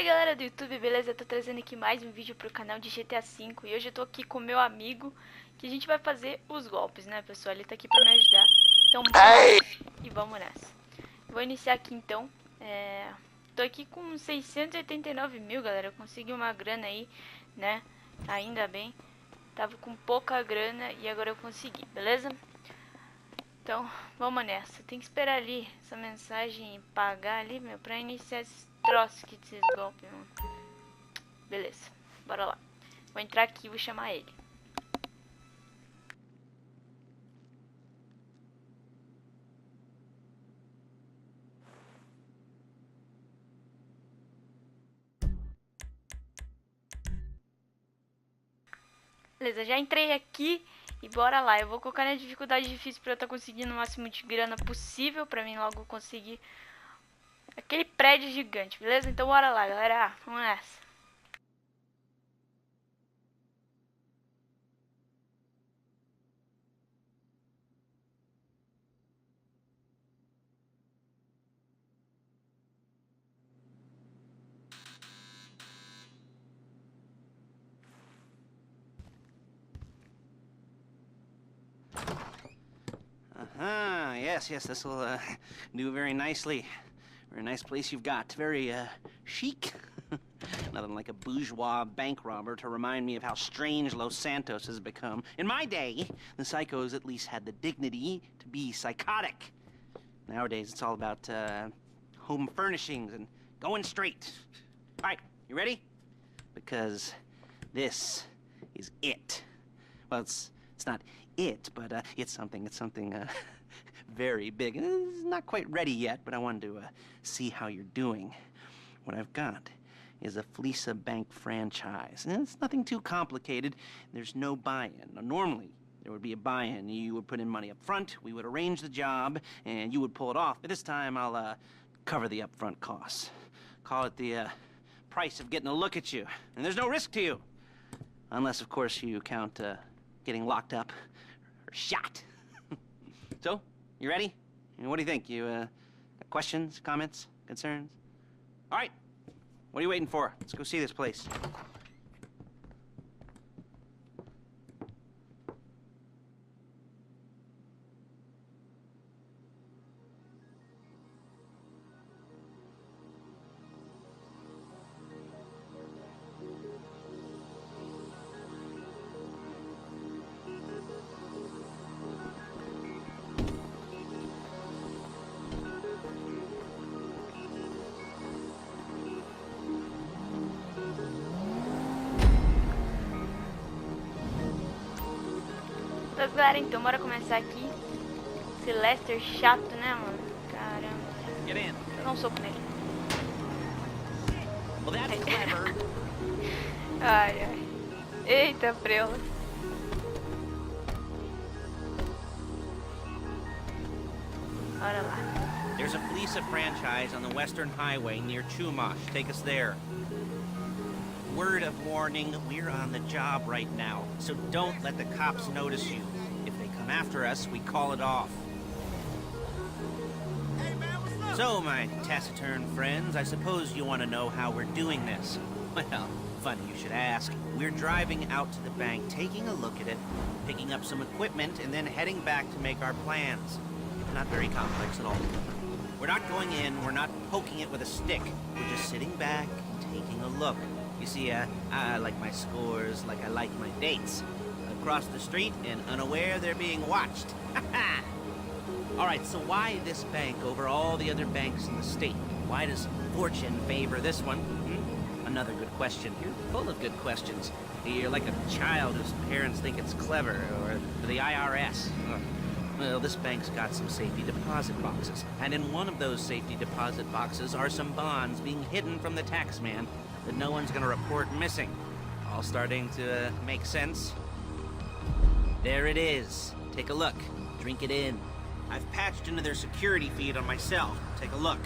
Fala galera do YouTube, beleza? Eu tô trazendo aqui mais um vídeo pro canal de GTA V. E hoje eu tô aqui com meu amigo, que a gente vai fazer os golpes, né pessoal? Ele tá aqui pra me ajudar. Então bora e vamos nessa. Vou iniciar aqui então. Tô aqui com 689 mil, galera. Eu consegui uma grana aí, né? Ainda bem. Tava com pouca grana e agora eu consegui, beleza? Então, vamos nessa. Tem que esperar ali essa mensagem pagar ali, meu, pra iniciar esse troço aqui desses golpes, mano. Beleza, bora lá. Vou entrar aqui e vou chamar ele. Beleza, já entrei aqui e bora lá. Eu vou colocar na dificuldade difícil pra eu estar conseguindo o máximo de grana possível, pra mim logo conseguir aquele prédio gigante, beleza? Então bora lá, galera. Vamos nessa. Yes, this will do very nicely. Very nice place you've got. Very chic. Nothing like a bourgeois bank robber to remind me of how strange Los Santos has become. In my day, the psychos at least had the dignity to be psychotic. Nowadays, it's all about home furnishings and going straight. All right, you ready? Because this is it. Well, it's not it, but it's something very big. It's not quite ready yet, but I wanted to see how you're doing. What I've got is a Flecca bank franchise. And it's nothing too complicated. There's no buy-in. Now, normally, there would be a buy-in. You would put in money up front, we would arrange the job, and you would pull it off. But this time, I'll cover the upfront costs. Call it the price of getting a look at you. And there's no risk to you. Unless, of course, you count getting locked up or shot. So, you ready? What do you think? You got questions, comments, concerns? All right. What are you waiting for? Let's go see this place. Mas galera, então bora começar aqui. Esse Lester chato, né, mano? Caramba. Eu não sou com ele. Ai, ai. Eita, preula. Bora lá. There's a Flecca franchise on the Western Highway near Chumash. Take us there. Word of warning, we're on the job right now, so don't let the cops notice you. If they come after us, we call it off. Hey man, what's up? So, my taciturn friends, I suppose you want to know how we're doing this. Well, funny you should ask. We're driving out to the bank, taking a look at it, picking up some equipment, and then heading back to make our plans. Not very complex at all. We're not going in, we're not poking it with a stick. We're just sitting back and taking a look. You see, I like my scores like I like my dates. Across the street and unaware they're being watched. Alright, so why this bank over all the other banks in the state? Why does fortune favor this one? Another good question. You're full of good questions. You're like a child whose parents think it's clever, or the IRS. Well, this bank's got some safety deposit boxes. And in one of those safety deposit boxes are some bonds being hidden from the tax man that no one's gonna report missing. All starting to make sense? There it is. Take a look. Drink it in. I've patched into their security feed on myself. Take a look.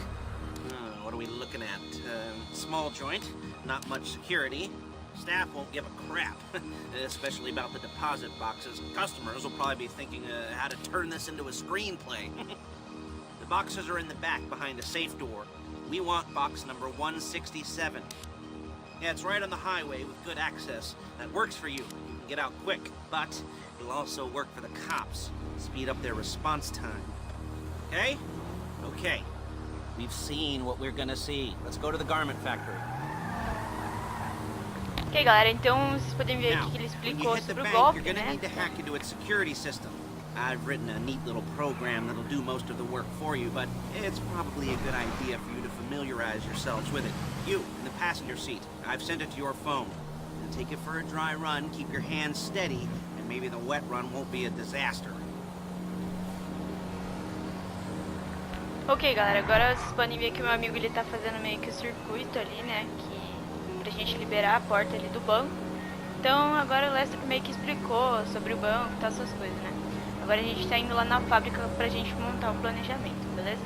What are we looking at? Small joint, not much security. Staff won't give a crap, especially about the deposit boxes. Customers will probably be thinking how to turn this into a screenplay. The boxes are in the back behind a safe door. We want box number 167. Yeah, it's right on the highway with good access. That works for you. You can get out quick, but it'll also work for the cops. Speed up their response time. Okay? Okay. We've seen what we're gonna see. Let's go to the garment factory. Ok, galera, então vocês podem ver Now, aqui que ele when you explicou hit the sobre o bank, golpe, you're gonna né? need to hack into its security system. I've written a neat little program that'll do most of the work for you, but it's probably a good idea for you to familiarize yourselves with it. You, in the passenger seat, I've sent it to your phone. And take it for a dry run, keep your hands steady, and maybe the wet run won't be a disaster. Ok, galera, agora vocês podem ver que o meu amigo ele tá fazendo meio que o circuito ali, né? Pra gente liberar a porta ali do banco. Então agora o Lester meio que explicou sobre o banco e tal, essas coisas, né? Agora a gente tá indo lá na fábrica pra gente montar o planejamento, beleza?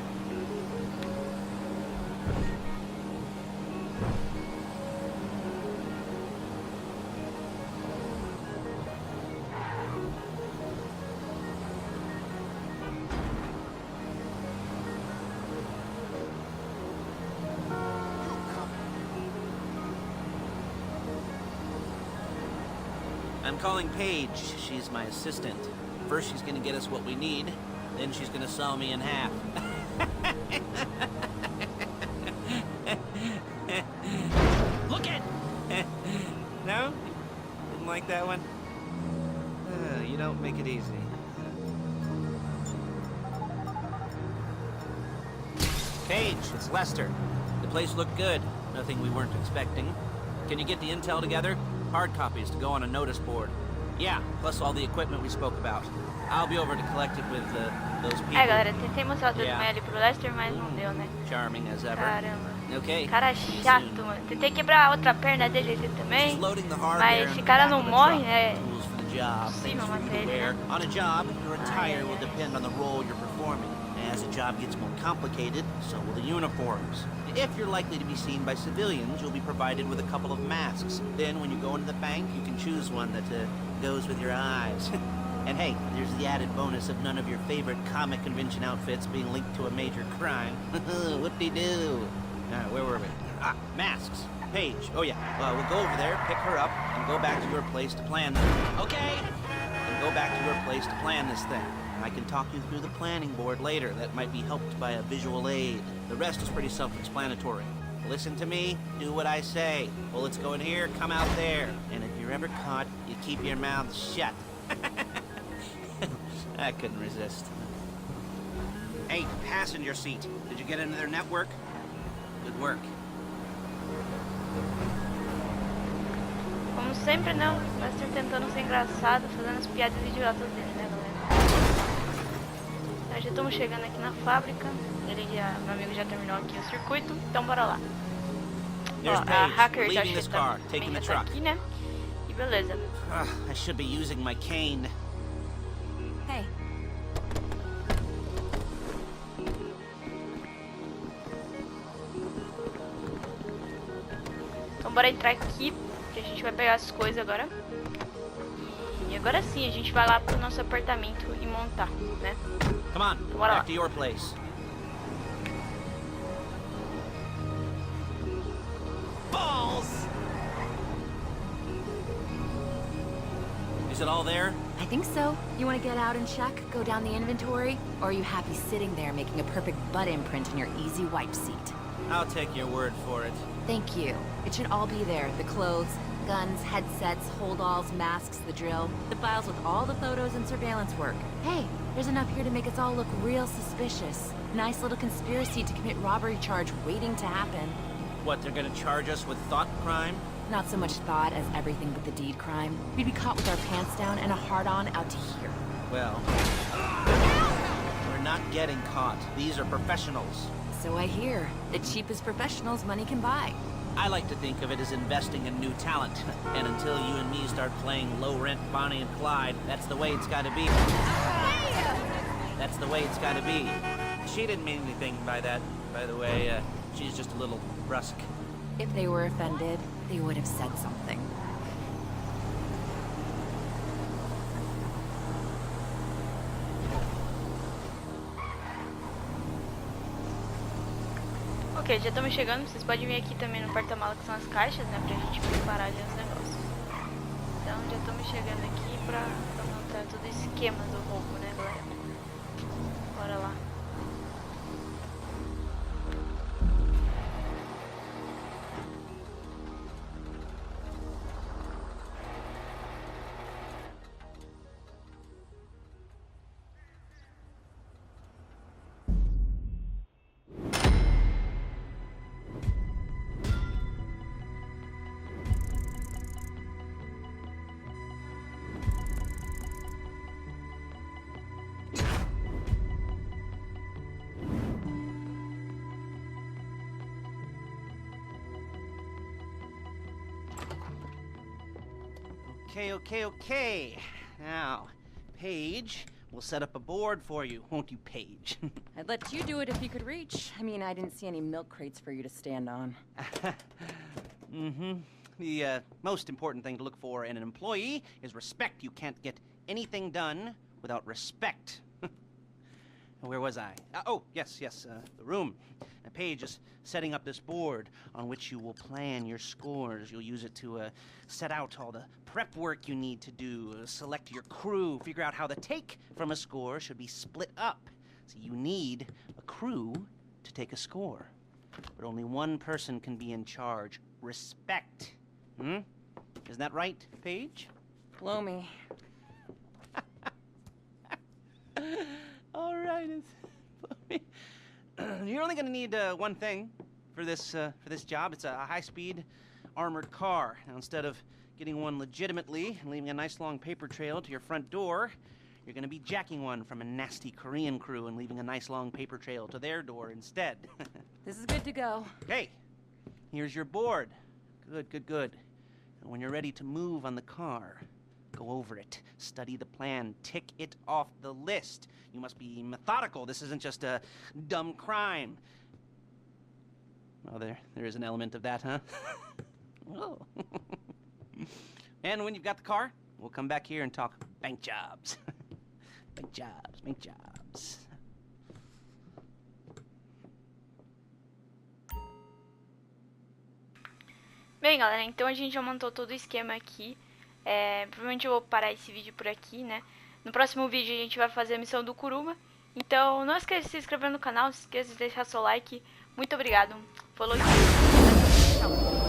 I'm calling Paige. She's my assistant. First, she's gonna get us what we need. Then she's gonna saw me in half. Look it! No? Didn't like that one? You don't make it easy. Paige, it's Lester. The place looked good. Nothing we weren't expecting. Can you get the intel together? Hard copies to go on a notice board. Yeah, plus all the equipment we spoke about. I'll be over to collect it with those people. Galera, tentei mostrar tudo também ali pro Lester, mas não deu, né? Charming as ever. Caramba. Okay. Cara chato, mano. Tentei quebrar a outra perna dele ali também. Just loading the hardware Mas in esse the cara back não of the morre, truck. né? Tools for the job, things for you to wear. On a job, your attire will depend on the role you're performing. As the job gets more complicated, so will the uniforms. If you're likely to be seen by civilians, you'll be provided with a couple of masks. Then when you go into the bank, you can choose one that goes with your eyes. And hey, there's the added bonus of none of your favorite comic convention outfits being linked to a major crime. Whoop-de-doo. Where were we? Ah, masks. Paige. Oh yeah, we'll go over there, pick her up, and go back to your place to plan this. Okay? And go back to your place to plan this thing. I can talk you through the planning board later. That might be helped by a visual aid. The rest is pretty self-explanatory. Listen to me, do what I say. Bullets go in here, come out there. And if you're ever caught, you keep your mouth shut. I couldn't resist. Hey, passenger seat. Did you get into their network? Good work. Como sempre, né? O Lester tentando ser engraçado, fazendo as piadas idiotas dele, né, galera? Já estamos chegando aqui na fábrica. Meu amigo já terminou aqui o circuito, então bora lá. Ó, a hacker já tá aqui, né? E beleza. I should be using my cane. Hey. Então bora entrar aqui, que a gente vai pegar as coisas agora. E agora sim, a gente vai lá pro nosso apartamento e montar, né? Come on, Então bora lá. back to your place. Balls! Is it all there? I think so. You want to get out and check? Go down the inventory? Or are you happy sitting there making a perfect butt imprint in your easy wipe seat? I'll take your word for it. Thank you. It should all be there. The clothes, guns, headsets, holdalls, masks, the drill. The files with all the photos and surveillance work. Hey, there's enough here to make us all look real suspicious. Nice little conspiracy to commit robbery charge waiting to happen. What, they're gonna charge us with thought crime? Not so much thought as everything but the deed crime. We'd be caught with our pants down and a hard-on out to here. Well, we're not getting caught. These are professionals. So I hear. The cheapest professionals money can buy. I like to think of it as investing in new talent. And until you and me start playing low-rent Bonnie and Clyde, that's the way it's gotta be. That's the way it's gotta be. She didn't mean anything by that, by the way. She's just a little brusque. If they were offended, they would have said something. Ok, Ok, já estamos chegando. Vocês podem vir aqui também no porta-mala, que são as caixas, né? Pra gente preparar ali os negócios. Então já estamos chegando aqui pra montar todo o esquema do roubo, né, galera? Bora lá. Okay. Now, Paige, we'll set up a board for you, won't you, Paige? I'd let you do it if you could reach. I mean, I didn't see any milk crates for you to stand on. The most important thing to look for in an employee is respect. You can't get anything done without respect. Where was I? Yes, the room. Paige is setting up this board on which you will plan your scores. You'll use it to set out all the prep work you need to do, select your crew, figure out how the take from a score should be split up. So you need a crew to take a score. But only one person can be in charge. Respect. Isn't that right, Paige? Blow me. All right, you're only gonna need one thing for this job. It's a high-speed armored car. Now, instead of getting one legitimately and leaving a nice long paper trail to your front door, you're gonna be jacking one from a nasty Korean crew and leaving a nice long paper trail to their door instead. This is good to go. Okay, here's your board. Good. And when you're ready to move on the car, go over it, study the plan, tick it off the list. You must be methodical. This isn't just a dumb crime. Oh, there is an element of that, huh? Oh. And when you've got the car, we'll come back here and talk bank jobs. Bank jobs. Bem, galera, então a gente já montou todo o esquema aqui. Provavelmente eu vou parar esse vídeo por aqui, né? No próximo vídeo a gente vai fazer a missão do Kuruma. Então não esqueça de se inscrever no canal, não esqueça de deixar seu like. Muito obrigado. Falou e tchau.